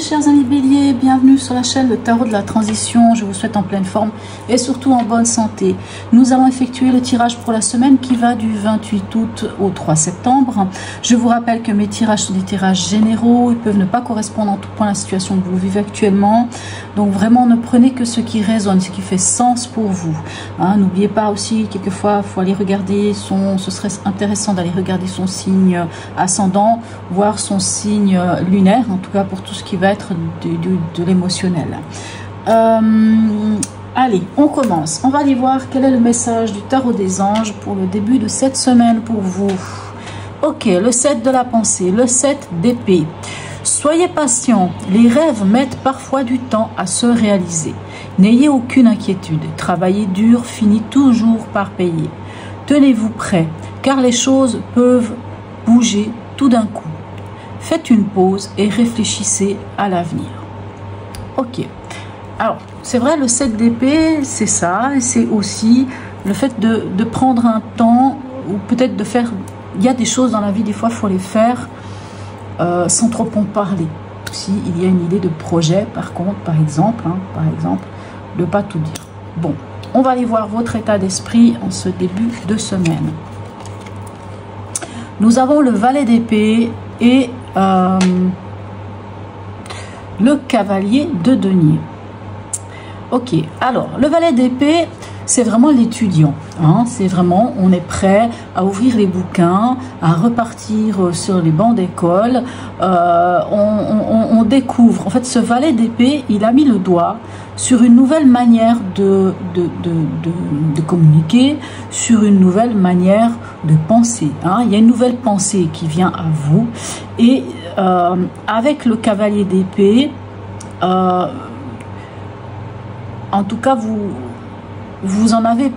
chers amis béliers, bienvenue sur la chaîne Le Tarot de la Transition. Je vous souhaite en pleine forme et surtout en bonne santé. Nous allons effectuer le tirage pour la semaine qui va du 28 août au 3 septembre. Je vous rappelle que mes tirages sont des tirages généraux, ils peuvent ne pas correspondre en tout point à la situation que vous vivez actuellement. Donc vraiment ne prenez que ce qui résonne, ce qui fait sens pour vous. N'oubliez pas aussi, quelquefois, il faut aller regarder ce serait intéressant d'aller regarder son signe ascendant, voir son signe lunaire, en tout cas pour tout ce qui va être de l'émotionnel. Allez, on commence. On va aller voir quel est le message du tarot des anges pour le début de cette semaine pour vous. Ok, le 7 de la pensée, le 7 d'épée. Soyez patient, les rêves mettent parfois du temps à se réaliser. N'ayez aucune inquiétude, travailler dur finit toujours par payer. Tenez-vous prêt, car les choses peuvent bouger tout d'un coup. Faites une pause et réfléchissez à l'avenir. Ok. Alors, c'est vrai, le 7 d'épée, c'est ça. Et c'est aussi le fait de prendre un temps, ou peut-être de faire... Il y a des choses dans la vie, des fois, il faut les faire sans trop en parler. Si il y a une idée de projet, par contre, par exemple, de ne pas tout dire. Bon, on va aller voir votre état d'esprit en ce début de semaine. Nous avons le valet d'épée et le cavalier de denier. Ok, alors le valet d'épée, c'est vraiment l'étudiant. C'est vraiment, on est prêt à ouvrir les bouquins, à repartir sur les bancs d'école. On découvre. En fait, ce valet d'épée, il a mis le doigt sur une nouvelle manière de communiquer, sur une nouvelle manière de penser. Il y a une nouvelle pensée qui vient à vous. Et avec le cavalier d'épée, en tout cas, vous en avez,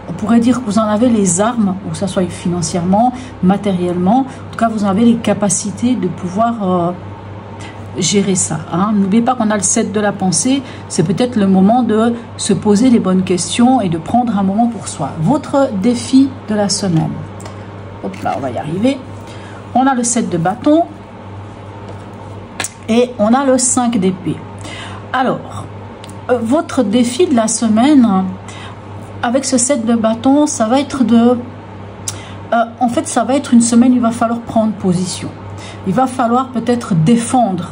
on pourrait dire que vous en avez les armes, ou que ce soit financièrement, matériellement, en tout cas vous en avez les capacités de pouvoir gérer ça. N'oubliez pas qu'on a le 7 de la pensée, c'est peut-être le moment de se poser les bonnes questions et de prendre un moment pour soi. Votre défi de la semaine. Hop là, on va y arriver. On a le 7 de bâton et on a le 5 d'épée. Alors, votre défi de la semaine, avec ce 7 de bâton, ça va être en fait, ça va être une semaine où il va falloir prendre position. Il va falloir peut-être défendre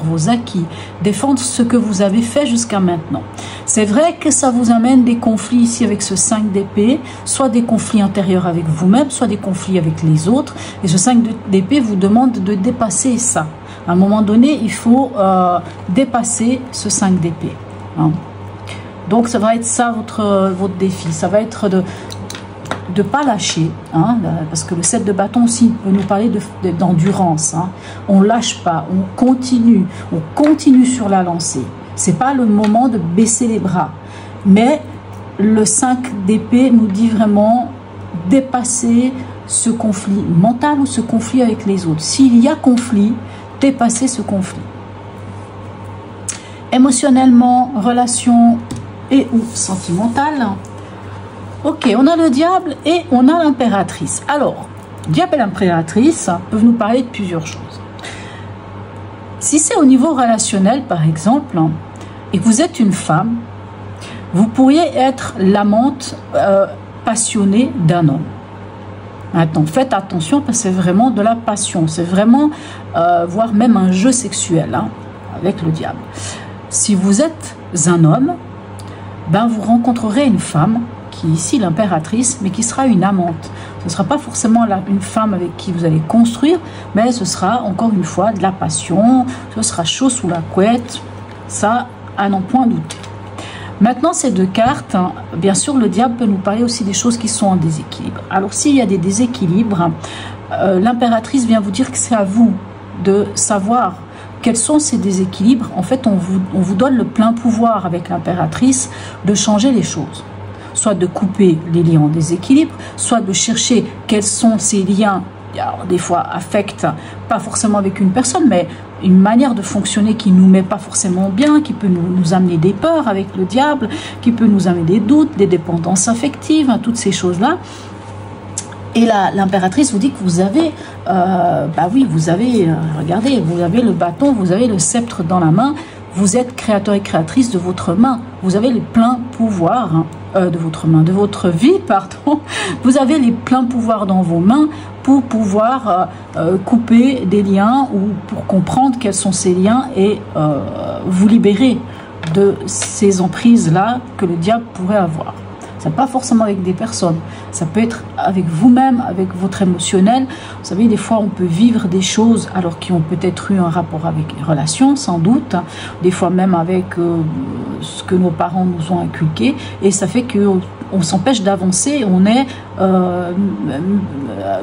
vos acquis, défendre ce que vous avez fait jusqu'à maintenant. C'est vrai que ça vous amène des conflits ici avec ce 5 d'épée, soit des conflits intérieurs avec vous-même, soit des conflits avec les autres. Et ce 5 d'épée vous demande de dépasser ça. À un moment donné, il faut dépasser ce 5 d'épée. Donc ça va être ça votre défi, ça va être de ne pas lâcher, parce que le 7 de bâton aussi peut nous parler d'endurance. On ne lâche pas, on continue sur la lancée. Ce n'est pas le moment de baisser les bras, mais le 5 d'épée nous dit vraiment dépasser ce conflit mental ou ce conflit avec les autres. S'il y a conflit, dépasser ce conflit. Émotionnellement, relation et ou sentimentale. Ok, on a le diable et on a l'impératrice. Alors, diable et l'impératrice peuvent nous parler de plusieurs choses. Si c'est au niveau relationnel, par exemple, et que vous êtes une femme, vous pourriez être l'amante passionnée d'un homme. Maintenant, faites attention parce que c'est vraiment de la passion. C'est vraiment, voire même un jeu sexuel avec le diable. Si vous êtes un homme, vous rencontrerez une femme qui est ici l'impératrice, mais qui sera une amante. Ce ne sera pas forcément une femme avec qui vous allez construire, mais ce sera encore une fois de la passion, ce sera chaud sous la couette, ça à n'en point douter. Maintenant, ces deux cartes, bien sûr, le diable peut nous parler aussi des choses qui sont en déséquilibre. Alors, s'il y a des déséquilibres, l'impératrice vient vous dire que c'est à vous de savoir quels sont ces déséquilibres. En fait, on vous donne le plein pouvoir avec l'impératrice de changer les choses. Soit de couper les liens en déséquilibre, soit de chercher quels sont ces liens, alors, des fois affectent, pas forcément avec une personne, mais une manière de fonctionner qui ne nous met pas forcément bien, qui peut nous amener des peurs avec le diable, qui peut nous amener des doutes, des dépendances affectives, toutes ces choses-là. Et l'impératrice vous dit que vous avez, bah oui, vous avez, regardez, vous avez le bâton, vous avez le sceptre dans la main, vous êtes créateur et créatrice de votre main, vous avez les pleins pouvoirs de votre main, de votre vie, pardon, vous avez les pleins pouvoirs dans vos mains pour pouvoir couper des liens ou pour comprendre quels sont ces liens et vous libérer de ces emprises-là que le diable pourrait avoir. Ça n'est pas forcément avec des personnes, ça peut être avec vous-même, avec votre émotionnel. Vous savez, des fois on peut vivre des choses alors qui ont peut-être eu un rapport avec les relations, sans doute, des fois même avec ce que nos parents nous ont inculqué, et ça fait qu'on s'empêche d'avancer, on est,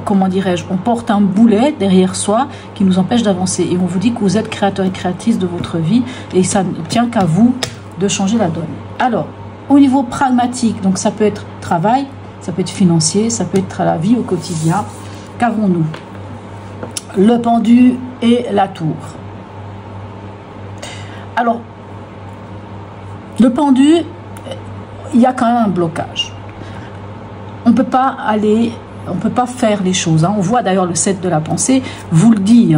comment dirais-je, on porte un boulet derrière soi qui nous empêche d'avancer, et on vous dit que vous êtes créateur et créatrice de votre vie, et ça ne tient qu'à vous de changer la donne. Alors, au niveau pragmatique, donc ça peut être travail, ça peut être financier, ça peut être la vie au quotidien. Qu'avons-nous? Le pendu et la tour. Alors, le pendu, il y a quand même un blocage. On ne peut pas aller, on ne peut pas faire les choses. On voit d'ailleurs le 7 de la pensée, vous le dit,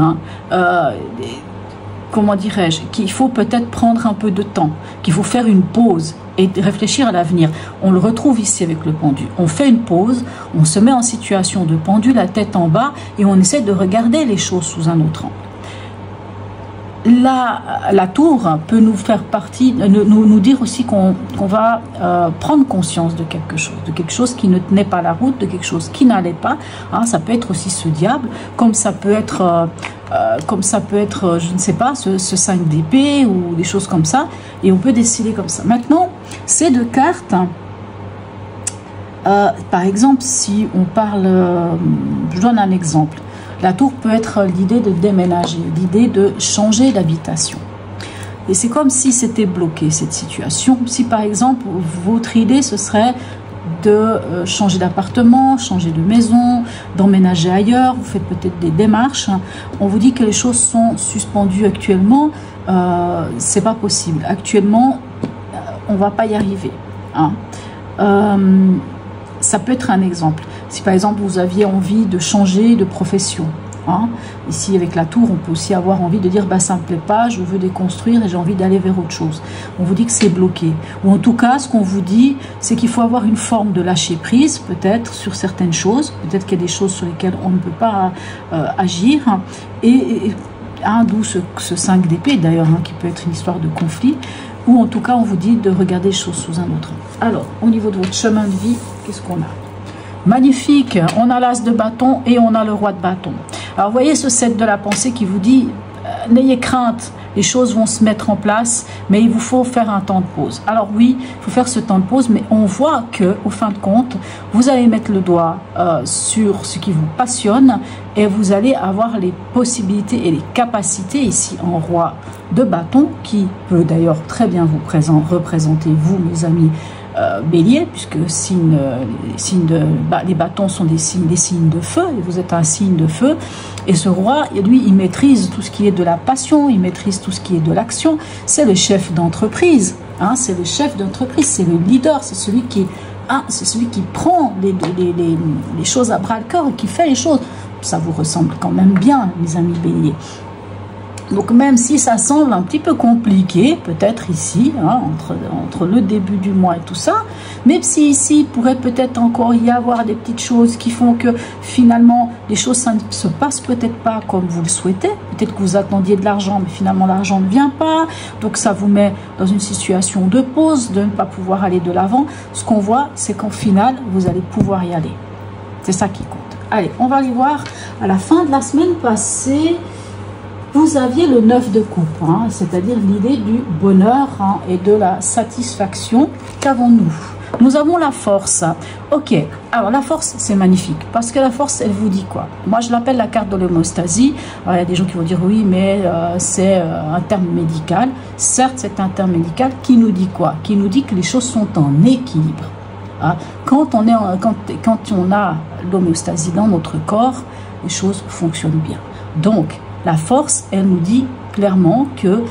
comment dirais-je, qu'il faut peut-être prendre un peu de temps, qu'il faut faire une pause et réfléchir à l'avenir. On le retrouve ici avec le pendu. On fait une pause, on se met en situation de pendu, la tête en bas, et on essaie de regarder les choses sous un autre angle. La tour peut nous faire partie, nous dire aussi qu'on va prendre conscience de quelque chose qui ne tenait pas la route, de quelque chose qui n'allait pas. Ça peut être aussi ce diable, comme ça peut être, je ne sais pas, ce 5 d'épée ou des choses comme ça, et on peut décider comme ça. Maintenant, ces deux cartes, par exemple, si on parle, je donne un exemple. La tour peut être l'idée de déménager, l'idée de changer d'habitation. Et c'est comme si c'était bloqué, cette situation. Si par exemple, votre idée, ce serait de changer d'appartement, changer de maison, d'emménager ailleurs, vous faites peut-être des démarches, on vous dit que les choses sont suspendues actuellement, c'est pas possible. Actuellement, on va pas y arriver. Ça peut être un exemple. Si par exemple vous aviez envie de changer de profession, ici avec la tour, on peut aussi avoir envie de dire bah, ça ne me plaît pas, je veux déconstruire et j'ai envie d'aller vers autre chose. On vous dit que c'est bloqué. Ou en tout cas, ce qu'on vous dit, c'est qu'il faut avoir une forme de lâcher prise, peut-être sur certaines choses, peut-être qu'il y a des choses sur lesquelles on ne peut pas agir. D'où ce 5 d'épée d'ailleurs, qui peut être une histoire de conflit. Ou en tout cas, on vous dit de regarder les choses sous un autre angle. Alors, au niveau de votre chemin de vie, qu'est-ce qu'on a? Magnifique, on a l'as de bâton et on a le roi de bâton. Alors, vous voyez ce 7 de la pensée qui vous dit, n'ayez crainte, les choses vont se mettre en place, mais il vous faut faire un temps de pause. Alors oui, il faut faire ce temps de pause, mais on voit que, au fin de compte, vous allez mettre le doigt sur ce qui vous passionne et vous allez avoir les possibilités et les capacités ici en roi de bâton, qui peut d'ailleurs très bien vous représenter, vous, mes amis, Bélier, puisque les bâtons sont des signes de feu, et vous êtes un signe de feu, et ce roi, lui, il maîtrise tout ce qui est de la passion, il maîtrise tout ce qui est de l'action, c'est le chef d'entreprise, c'est le chef d'entreprise, c'est le leader, c'est celui qui prend les choses à bras le corps et qui fait les choses. Ça vous ressemble quand même bien, mes amis Bélier. Donc même si ça semble un petit peu compliqué, peut-être ici, entre le début du mois et tout ça, même si ici il pourrait peut-être encore y avoir des petites choses qui font que finalement les choses ça ne se passent peut-être pas comme vous le souhaitez, peut-être que vous attendiez de l'argent mais finalement l'argent ne vient pas, donc ça vous met dans une situation de pause, de ne pas pouvoir aller de l'avant. Ce qu'on voit, c'est qu'en final vous allez pouvoir y aller, c'est ça qui compte. Allez, on va aller voir à la fin de la semaine passée. Vous aviez le 9 de coupe, c'est-à-dire l'idée du bonheur et de la satisfaction. Qu'avons-nous? Nous avons la force. Ok, alors la force, c'est magnifique, parce que la force, elle vous dit quoi? Moi, je l'appelle la carte de l'homéostasie. Alors, il y a des gens qui vont dire oui, mais c'est un terme médical. Certes, c'est un terme médical qui nous dit quoi? Qui nous dit que les choses sont en équilibre. Quand on a l'homéostasie dans notre corps, les choses fonctionnent bien. Donc, la force, elle nous dit clairement que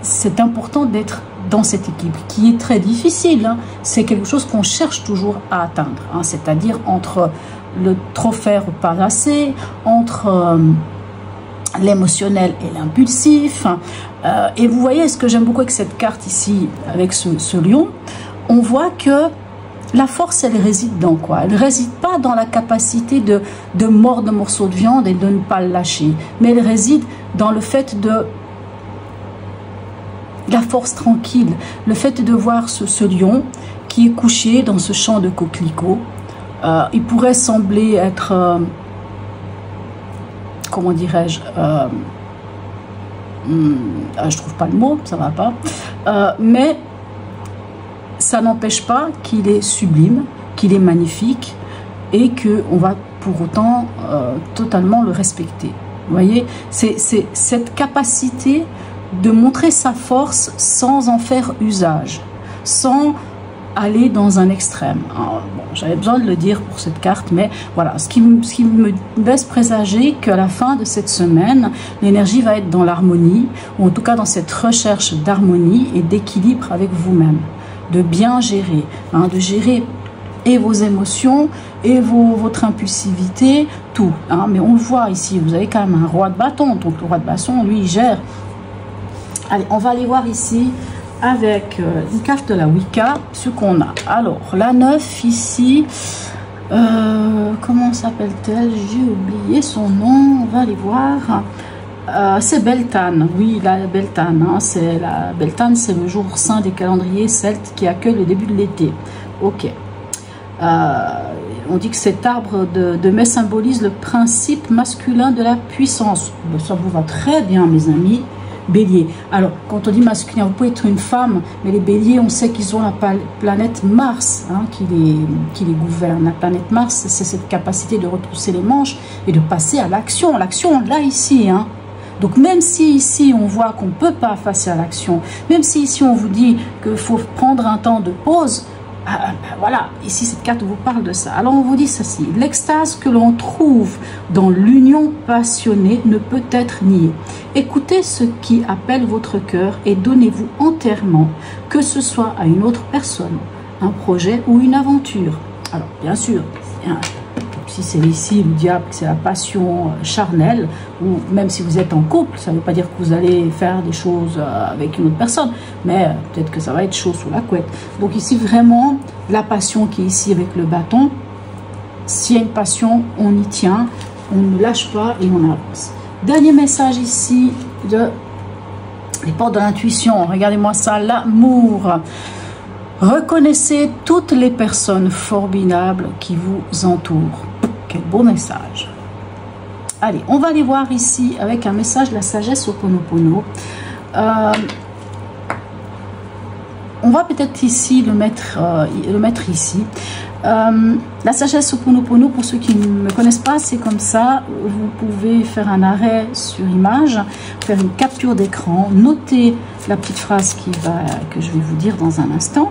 c'est important d'être dans cet équilibre, qui est très difficile. C'est quelque chose qu'on cherche toujours à atteindre. C'est-à-dire entre le trop faire ou pas assez, entre l'émotionnel et l'impulsif. Et vous voyez, ce que j'aime beaucoup avec cette carte ici, avec ce lion, on voit que la force, elle réside dans quoi? Elle ne réside pas dans la capacité de mordre un morceau de viande et de ne pas le lâcher, mais elle réside dans le fait de la force tranquille, le fait de voir ce lion qui est couché dans ce champ de coquelicots. Il pourrait sembler être, comment dirais-je, je trouve pas le mot, ça va pas, mais ça n'empêche pas qu'il est sublime, qu'il est magnifique et qu'on va pour autant totalement le respecter. Vous voyez, c'est cette capacité de montrer sa force sans en faire usage, sans aller dans un extrême. Bon, j'avais besoin de le dire pour cette carte, mais voilà, ce qui me laisse présager qu'à la fin de cette semaine, l'énergie va être dans l'harmonie, ou en tout cas dans cette recherche d'harmonie et d'équilibre avec vous-même, de bien gérer, de gérer et vos émotions et votre impulsivité, tout. Mais on le voit ici, vous avez quand même un roi de bâton, donc le roi de bâton, lui, il gère. Allez, on va aller voir ici avec une carte de la Wicca, ce qu'on a. Alors, la 9 ici, comment s'appelle-t-elle? J'ai oublié son nom, on va aller voir. C'est Beltane, oui, la Beltane, Beltane, c'est le jour saint des calendriers celtes qui accueille le début de l'été. Ok. On dit que cet arbre de mai symbolise le principe masculin de la puissance. Ça vous va très bien, mes amis. Bélier. Alors, quand on dit masculin, vous pouvez être une femme, mais les béliers, on sait qu'ils ont la planète Mars qui les gouverne. La planète Mars, c'est cette capacité de retrousser les manches et de passer à l'action. L'action, on l'a ici. Donc, même si ici, on voit qu'on ne peut pas passer à l'action, même si ici, on vous dit qu'il faut prendre un temps de pause, voilà, ici cette carte vous parle de ça. Alors on vous dit ceci: l'extase que l'on trouve dans l'union passionnée ne peut être niée. Écoutez ce qui appelle votre cœur et donnez-vous entièrement, que ce soit à une autre personne, un projet ou une aventure. Alors bien sûr, si c'est ici le diable, c'est la passion charnelle, ou même si vous êtes en couple, ça ne veut pas dire que vous allez faire des choses avec une autre personne, mais peut-être que ça va être chaud sous la couette. Donc ici vraiment, la passion qui est ici avec le bâton, s'il y a une passion, on y tient, on ne lâche pas et on avance. Dernier message ici de les portes de l'intuition, regardez-moi ça, l'amour. Reconnaissez toutes les personnes formidables qui vous entourent. Quel beau message. Allez, on va aller voir ici avec un message de la sagesse Ho'oponopono. On va peut-être ici le mettre ici. La sagesse Ho'oponopono, pour ceux qui ne me connaissent pas, c'est comme ça. Vous pouvez faire un arrêt sur image, faire une capture d'écran, noter la petite phrase que je vais vous dire dans un instant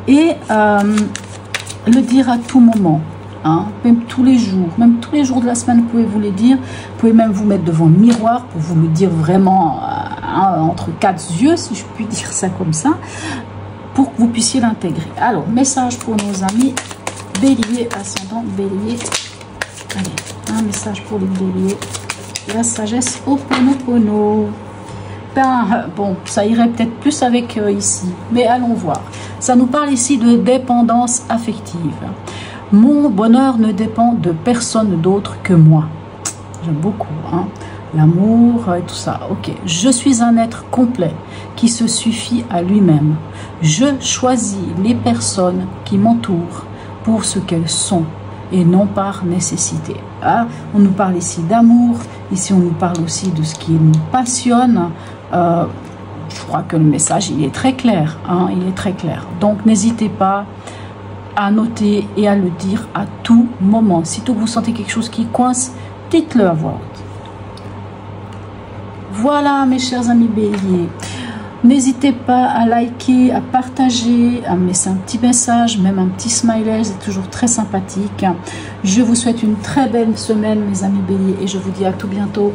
et le dire à tout moment. Même tous les jours de la semaine, vous pouvez vous les dire. Vous pouvez même vous mettre devant le miroir pour vous le dire vraiment entre quatre yeux, si je puis dire ça comme ça, pour que vous puissiez l'intégrer. Alors, message pour nos amis bélier, ascendant bélier. Allez, un message pour les béliers. La sagesse Ho'oponopono. Bon, ça irait peut-être plus avec ici, mais allons voir. Ça nous parle ici de dépendance affective. Mon bonheur ne dépend de personne d'autre que moi. J'aime beaucoup, l'amour et tout ça. Ok, je suis un être complet qui se suffit à lui-même. Je choisis les personnes qui m'entourent pour ce qu'elles sont et non par nécessité. On nous parle ici d'amour, ici on nous parle aussi de ce qui nous passionne. Je crois que le message il est très clair, il est très clair. Donc n'hésitez pas à noter et à le dire à tout moment. Sitôt que vous sentez quelque chose qui coince, dites-le à voix haute. Voilà mes chers amis béliers. N'hésitez pas à liker, à partager, à me laisser un petit message, même un petit smiley, c'est toujours très sympathique. Je vous souhaite une très belle semaine mes amis béliers et je vous dis à tout bientôt.